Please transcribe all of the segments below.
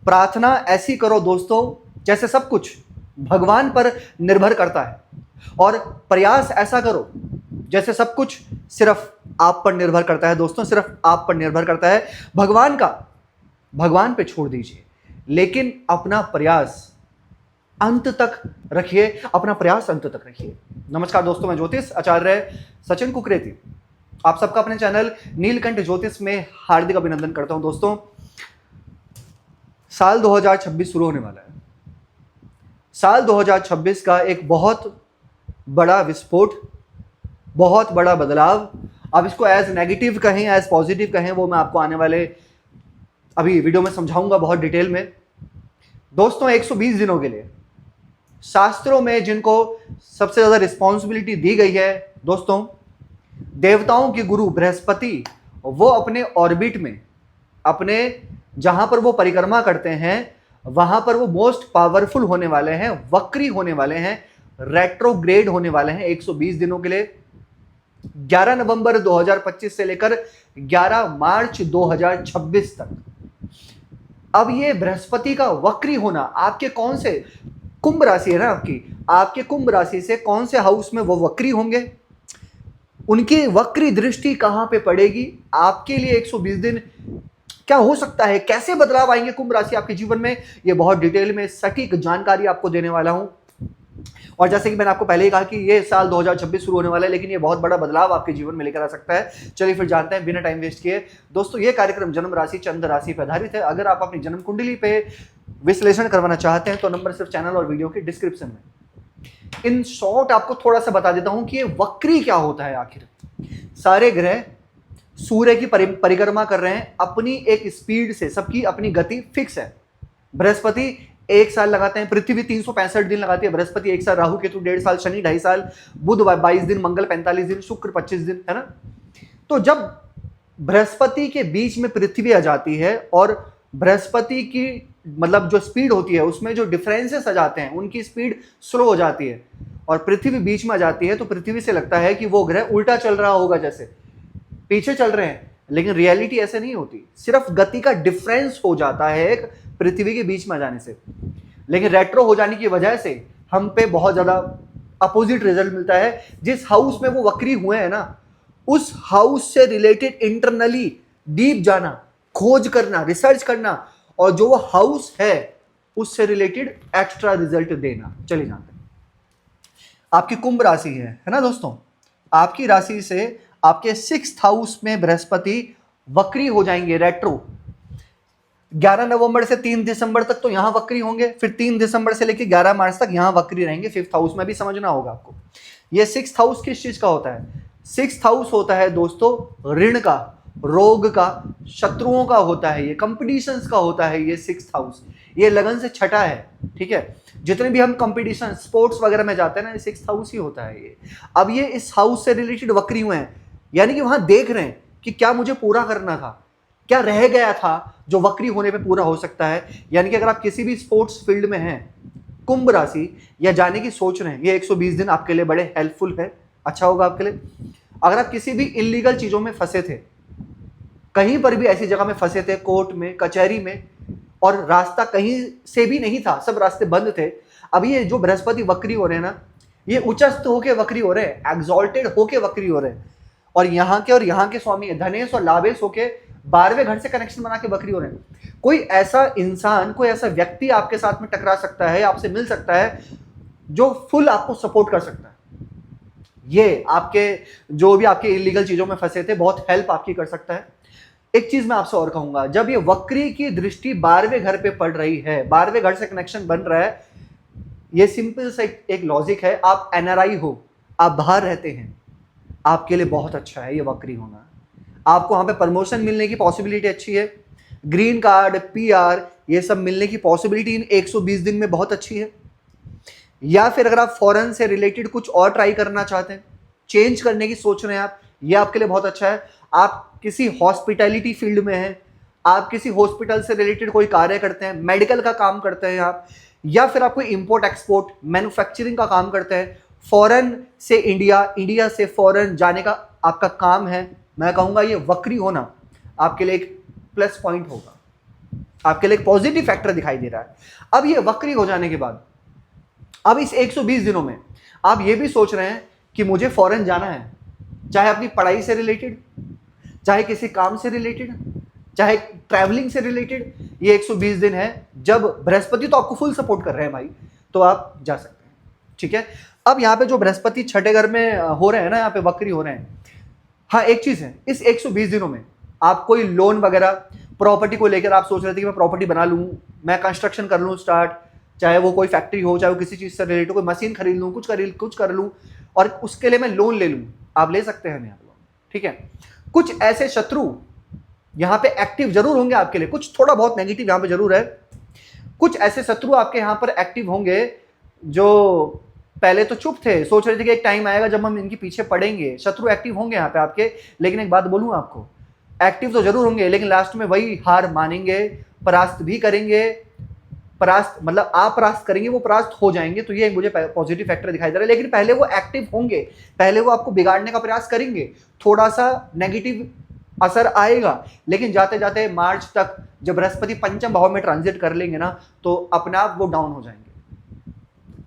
प्रार्थना ऐसी करो दोस्तों जैसे सब कुछ भगवान पर निर्भर करता है, और प्रयास ऐसा करो जैसे सब कुछ सिर्फ आप पर निर्भर करता है। दोस्तों, सिर्फ आप पर निर्भर करता है, भगवान पे छोड़ दीजिए, लेकिन अपना प्रयास अंत तक रखिए, अपना प्रयास अंत तक रखिए। नमस्कार दोस्तों, मैं ज्योतिष आचार्य सचिन कुकरेती आप सबका अपने चैनल नीलकंठ ज्योतिष में हार्दिक अभिनंदन करता हूं। दोस्तों, साल 2026 शुरू होने वाला है। साल 2026 का एक बहुत बड़ा विस्फोट, बहुत बड़ा बदलाव, आप इसको एज नेगेटिव कहें एज पॉजिटिव कहें, वो मैं आपको आने वाले अभी वीडियो में समझाऊंगा बहुत डिटेल में। दोस्तों, 120 दिनों के लिए शास्त्रों में जिनको सबसे ज्यादा रिस्पॉन्सिबिलिटी दी गई है, दोस्तों, देवताओं के गुरु बृहस्पति, वो अपने ऑर्बिट में, अपने जहां पर वो परिक्रमा करते हैं वहां पर वो मोस्ट पावरफुल होने वाले हैं, वक्री होने वाले हैं, रेट्रोग्रेड होने वाले हैं 120 दिनों के लिए। 11 नवंबर 2025 से लेकर 11 मार्च 2026 तक। अब ये बृहस्पति का वक्री होना आपके कौन से कुंभ राशि है ना, आपके कुंभ राशि से कौन से हाउस में वो वक्री होंगे, उनकी वक्री दृष्टि कहां पे पड़ेगी, आपके लिए 120 दिन क्या हो सकता है, कैसे बदलाव आएंगे कुंभ राशि आपके जीवन में, ये बहुत डिटेल में सटीक जानकारी आपको देने वाला हूं। और जैसे कि मैंने आपको पहले ही कहा कि ये साल 2026 शुरू होने वाला है, लेकिन ये बहुत बड़ा बदलाव आपके जीवन में लेकर आ सकता है। चलिए फिर जानते हैं बिना टाइम वेस्ट किए। दोस्तों, ये कार्यक्रम जन्म राशि चंद्र राशि पर आधारित है। अगर आप अपनी जन्म कुंडली पे विश्लेषण करवाना चाहते हैं तो नंबर सिर्फ चैनल और वीडियो के डिस्क्रिप्शन में। इन शॉर्ट आपको थोड़ा सा बता देता हूं कि ये वक्री क्या होता है। आखिर सारे ग्रह सूर्य की परिक्रमा कर रहे हैं अपनी एक स्पीड से, सबकी अपनी गति फिक्स है। बृहस्पति 1 साल लगाते हैं, पृथ्वी 365 दिन लगाती है, बृहस्पति 1 साल, राहु केतु 1.5 साल, शनि 2.5 साल, बुध 22 दिन, मंगल 45 दिन, शुक्र 25 दिन, है ना। तो जब बृहस्पति के बीच में पृथ्वी आ जाती है और बृहस्पति की मतलब जो स्पीड होती है उसमें जो डिफरेंसेस आ जाते हैं, उनकी स्पीड स्लो हो जाती है और पृथ्वी बीच में आ जाती है, तो पृथ्वी से लगता है कि वो ग्रह उल्टा चल रहा होगा, जैसे पीछे चल रहे हैं, लेकिन रियलिटी ऐसे नहीं होती। सिर्फ गति का डिफरेंस हो जाता है एक पृथ्वी के बीच में आ जाने से, लेकिन रेट्रो हो जाने की वजह से हम पे बहुत ज्यादा अपोजिट रिजल्ट मिलता है। जिस हाउस में वो वक्री हुए हैं ना, उस हाउस से रिलेटेड इंटरनली डीप जाना, खोज करना, रिसर्च करना, और जो वो हाउस है उससे रिलेटेड एक्स्ट्रा रिजल्ट देना। चलिए जानते हैं। आपकी कुंभ राशि है ना दोस्तों, आपकी राशि से आपके 6th हाउस में बृहस्पति वक्री हो जाएंगे, रेट्रो। 11 नवंबर से 3 दिसंबर तक तो यहां वक्री होंगे, फिर 3 दिसंबर से लेकर 11 मार्च तक यहां वक्री रहेंगे 5th हाउस में। भी समझना होगा आपको, ये 6th हाउस किस चीज का होता है। 6th हाउस होता है दोस्तों ऋण का, रोग का, शत्रुओं का होता है, ये कंपटीशंस का होता है। ये 6th हाउस, ये लगन से छठा है, ठीक है। जितने भी हम कंपटीशन स्पोर्ट्स वगैरह में जाते हैं ना, ये 6th हाउस ही होता है ये। अब ये इस हाउस से रिलेटेड वक्री हुए हैं, यानी कि वहां देख रहे हैं कि क्या मुझे पूरा करना था, क्या रह गया था जो वक्री होने पे पूरा हो सकता है। यानी कि अगर आप किसी भी स्पोर्ट्स फील्ड में हैं, कुंभ राशि, या जाने की सोच रहे हैं, ये 120 दिन आपके लिए बड़े हेल्पफुल है, अच्छा होगा आपके लिए। अगर आप किसी भी इलीगल चीजों में फंसे थे, कहीं पर भी ऐसी जगह में फंसे थे, कोर्ट में, कचहरी में, और रास्ता कहीं से भी नहीं था, सब रास्ते बंद थे, अब ये जो बृहस्पति वक्री हो रहे हैं ना, ये उच्चस्थ होके वक्री हो रहे हैं, एग्जॉल्टेड होके वक्री हो रहे हैं, और यहाँ के स्वामी धनेश और लाभेश होके 12वें घर से कनेक्शन बना के वक्री हो रहे हैं। कोई ऐसा इंसान, कोई ऐसा व्यक्ति आपके साथ में टकरा सकता है, आपसे मिल सकता है, जो फुल आपको सपोर्ट कर सकता है। ये आपके जो भी आपके इलीगल चीजों में फंसे थे, बहुत हेल्प आपकी कर सकता है। एक चीज मैं आपसे और कहूंगा, जब ये वक्री की दृष्टि 12वें घर पे पड़ रही है, 12वें घर से कनेक्शन बन रहा है, ये सिंपल सा एक लॉजिक है। आप एनआरआई हो, आप बाहर रहते हैं, आपके लिए बहुत अच्छा है ये वक्री होना। आपको वहां पे प्रमोशन मिलने की पॉसिबिलिटी अच्छी है, ग्रीन कार्ड, पीआर, ये सब मिलने की पॉसिबिलिटी इन 120 दिन में बहुत अच्छी है। या फिर अगर आप फॉरेन से रिलेटेड कुछ और ट्राई करना चाहते हैं, चेंज करने की सोच रहे हैं आप, ये आपके लिए बहुत अच्छा है। आप किसी हॉस्पिटैलिटी फील्ड में हैं, आप किसी हॉस्पिटल से रिलेटेड कोई कार्य करते हैं, मेडिकल का काम करते हैं आप, या फिर आप कोई इंपोर्ट एक्सपोर्ट मैन्युफैक्चरिंग का काम करते हैं, फॉरेन से इंडिया, इंडिया से फॉरेन जाने का आपका काम है, मैं कहूंगा ये वक्री होना आपके लिए एक प्लस पॉइंट होगा। आपके लिए एक पॉजिटिव फैक्टर दिखाई दे रहा है। अब ये वक्री हो जाने के बाद अब इस 120 दिनों में आप ये भी सोच रहे हैं कि मुझे फॉरेन जाना है, चाहे अपनी पढ़ाई से रिलेटेड, चाहे किसी काम से रिलेटेड, चाहे ट्रैवलिंग से रिलेटेड। ये 120 दिन है जब बृहस्पति तो आपको फुल सपोर्ट कर रहे हैं भाई, तो आप जा सकते हैं। ठीक है, अब यहाँ पे जो बृहस्पति छठे घर में हो रहे हैं ना, यहाँ पे वक्री हो रहे हैं। हाँ, एक चीज है, इस 120 दिनों में आप कोई लोन वगैरह प्रॉपर्टी को लेकर आप सोच रहे थे कि मैं प्रॉपर्टी बना लूँ, मैं कंस्ट्रक्शन कर लूँ स्टार्ट, चाहे वो कोई फैक्ट्री हो, चाहे वो किसी चीज से रिलेटेड, कोई मशीन खरीद लूँ, कुछ कर लूँ, और उसके लिए मैं लोन ले लूँ, आप ले सकते हैं यहाँ पे लोन। ठीक है, कुछ ऐसे शत्रु यहाँ पे एक्टिव जरूर होंगे आपके लिए, कुछ थोड़ा बहुत नेगेटिव यहाँ पे जरूर है। कुछ ऐसे शत्रु आपके यहाँ पर एक्टिव होंगे जो पहले तो चुप थे, सोच रहे थे कि एक टाइम आएगा जब हम इनके पीछे पड़ेंगे। शत्रु एक्टिव होंगे यहाँ पे आपके, लेकिन एक बात बोलूँ आपको, एक्टिव तो जरूर होंगे लेकिन लास्ट में वही हार मानेंगे, परास्त भी करेंगे। परास्त मतलब आप परास्त करेंगे, वो परास्त हो जाएंगे। तो ये मुझे पॉजिटिव फैक्टर दिखाई दे रहा है, लेकिन पहले वो एक्टिव होंगे, पहले वो आपको बिगाड़ने का प्रयास करेंगे, थोड़ा सा नेगेटिव असर आएगा, लेकिन जाते जाते मार्च तक जब बृहस्पति पंचम भाव में ट्रांजिट कर लेंगे ना, तो अपने आप वो डाउन हो जाएंगे।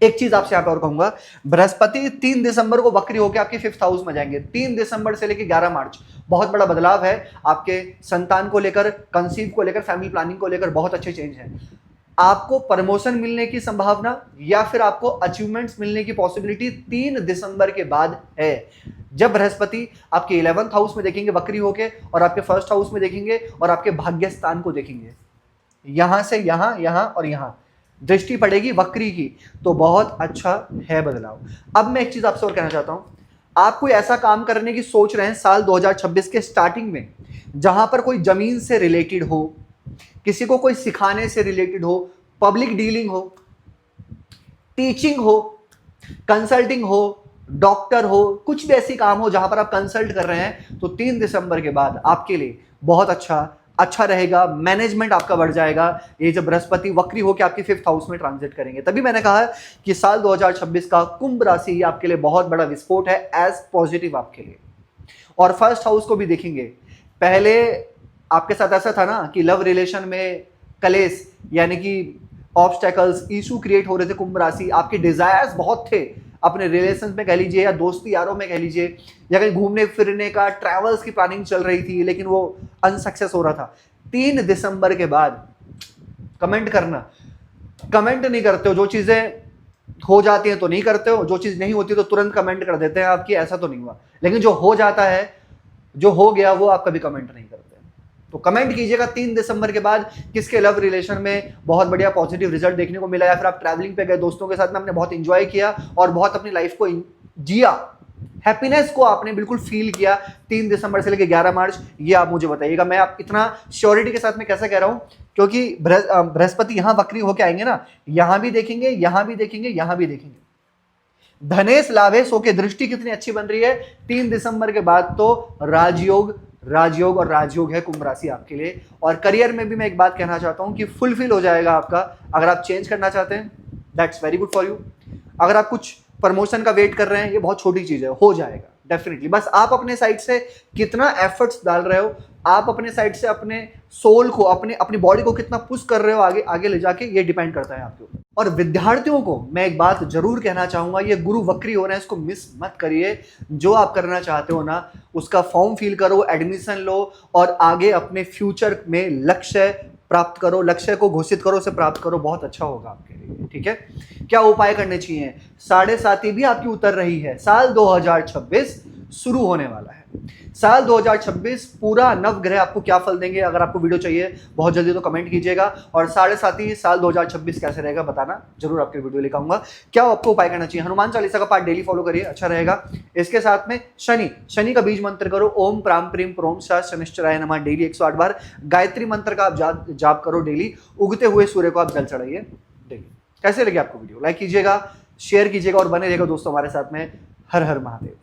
एक चीज आपसे यहाँ पे और कहूंगा, बृहस्पति 3 दिसंबर को वक्री होकर आपके 5th हाउस में जाएंगे। 3 दिसंबर से लेकर 11 मार्च बहुत बड़ा बदलाव है आपके संतान को लेकर, कंसीव को लेकर, फैमिली प्लानिंग को लेकर बहुत अच्छे चेंज हैं। आपको प्रमोशन मिलने की संभावना या फिर आपको अचीवमेंट्स मिलने की पॉसिबिलिटी 3 दिसंबर के बाद है, जब बृहस्पति आपके 11th हाउस में देखेंगे वक्री होके, और आपके 1st हाउस में देखेंगे, और आपके भाग्य स्थान को देखेंगे। यहां से यहां, यहां और यहां दृष्टि पड़ेगी वक्री की, तो बहुत अच्छा है बदलाव। अब मैं एक चीज आपसे और कहना चाहता हूं, आप कोई ऐसा काम करने की सोच रहे हैं साल 2026 के स्टार्टिंग में, जहां पर कोई जमीन से रिलेटेड हो, किसी को कोई सिखाने से रिलेटेड हो, पब्लिक डीलिंग हो, टीचिंग हो, कंसल्टिंग हो, डॉक्टर हो, कुछ भी ऐसी काम हो जहां पर आप कंसल्ट कर रहे हैं, तो 3 दिसंबर के बाद आपके लिए बहुत अच्छा रहेगा। मैनेजमेंट आपका बढ़ जाएगा, ये जब बृहस्पति वक्री होकर आपके 5th हाउस में ट्रांजिट करेंगे। तभी मैंने कहा कि साल 2026 का कुंभ राशि आपके लिए बहुत बड़ा विस्फोट है एज पॉजिटिव आपके लिए। और 1st हाउस को भी देखेंगे। पहले आपके साथ ऐसा था ना कि लव रिलेशन में कलेश, यानी कि ऑब्स्टेकल्स, इशू क्रिएट हो रहे थे। कुंभ राशि, आपके डिजायर्स बहुत थे अपने रिलेशन में कह लीजिए, या दोस्ती यारों में कह लीजिए, या कहीं घूमने फिरने का, ट्रैवल्स की प्लानिंग चल रही थी, लेकिन वो अनसक्सेस हो रहा था। 3 दिसंबर के बाद कमेंट करना, कमेंट नहीं करते हो, जो चीजें हो जाती हैं तो नहीं करते हो, जो चीज नहीं होती तो तुरंत कमेंट कर देते हैं आपकी, ऐसा तो नहीं हुआ। लेकिन जो हो जाता है, जो हो गया, वो आप कभी कमेंट नहीं करते। तो कमेंट कीजिएगा 3 दिसंबर के बाद किसके लव रिलेशन में बहुत बढ़िया पॉजिटिव रिजल्ट देखने को मिला, या फिर आप ट्रैवलिंग पे गए दोस्तों के साथ में, आपने बहुत एंजॉय किया और बहुत अपनी लाइफ को जिया, हैप्पीनेस को आपने बिल्कुल फील किया 3 दिसंबर से लेकर 11 मार्च। ये आप मुझे बताइएगा। मैं आप इतना श्योरिटी के साथ में कैसे कह रहा हूं, क्योंकि बृहस्पति यहां वक्री होकर आएंगे ना, यहां भी देखेंगे, यहां भी देखेंगे, यहां भी देखेंगे। धनेश लाभेश होके दृष्टि कितनी अच्छी बन रही है 3 दिसंबर के बाद, तो राजयोग और राजयोग है कुंभ राशि आपके लिए। और करियर में भी मैं एक बात कहना चाहता हूं कि फुलफिल हो जाएगा आपका। अगर आप चेंज करना चाहते हैं, that's very good for you. अगर आप कुछ प्रमोशन का वेट कर रहे हैं, ये बहुत छोटी चीज है, हो जाएगा डेफिनेटली। बस आप अपने साइड से कितना एफर्ट्स डाल रहे हो, आप अपने साइड से अपने सोल को, अपनी बॉडी को कितना पुश कर रहे हो आगे आगे ले जाके, ये डिपेंड करता है आपके ऊपर। और विद्यार्थियों को मैं एक बात जरूर कहना चाहूंगा, ये गुरु वक्री हो रहे हैं, इसको मिस मत करिए। जो आप करना चाहते हो ना, उसका फॉर्म फिल करो, एडमिशन लो, और आगे अपने फ्यूचर में लक्ष्य प्राप्त करो, लक्ष्य को घोषित करो, उसे प्राप्त करो, बहुत अच्छा होगा आपके लिए। ठीक है, क्या उपाय करने चाहिए? 7.5 भी आपकी उतर रही है। साल 2026 शुरू होने वाला है। साल 2026 पूरा नवग्रह आपको क्या फल देंगे, अगर आपको वीडियो चाहिए बहुत जल्दी तो कमेंट कीजिएगा। और 7.5 साल 2026 कैसे रहेगा बताना, जरूर आपके वीडियो लेकर आऊंगा। क्या आपको उपाय करना चाहिए? हनुमान चालीसा का पाठ डेली फॉलो करिए, अच्छा रहेगा। इसके साथ में शनि का बीज मंत्र करो, ओम प्राम प्रीम प्रोम सा शनिश्चराय नमः, डेली 108 बार। गायत्री मंत्र का आप जाप करो डेली। उगते हुए सूर्य को आप जल चढ़ाइए डेली। कैसे लगे आपको वीडियो? लाइक कीजिएगा, शेयर कीजिएगा और बने रहिएगा दोस्तों हमारे साथ में। हर हर महादेव।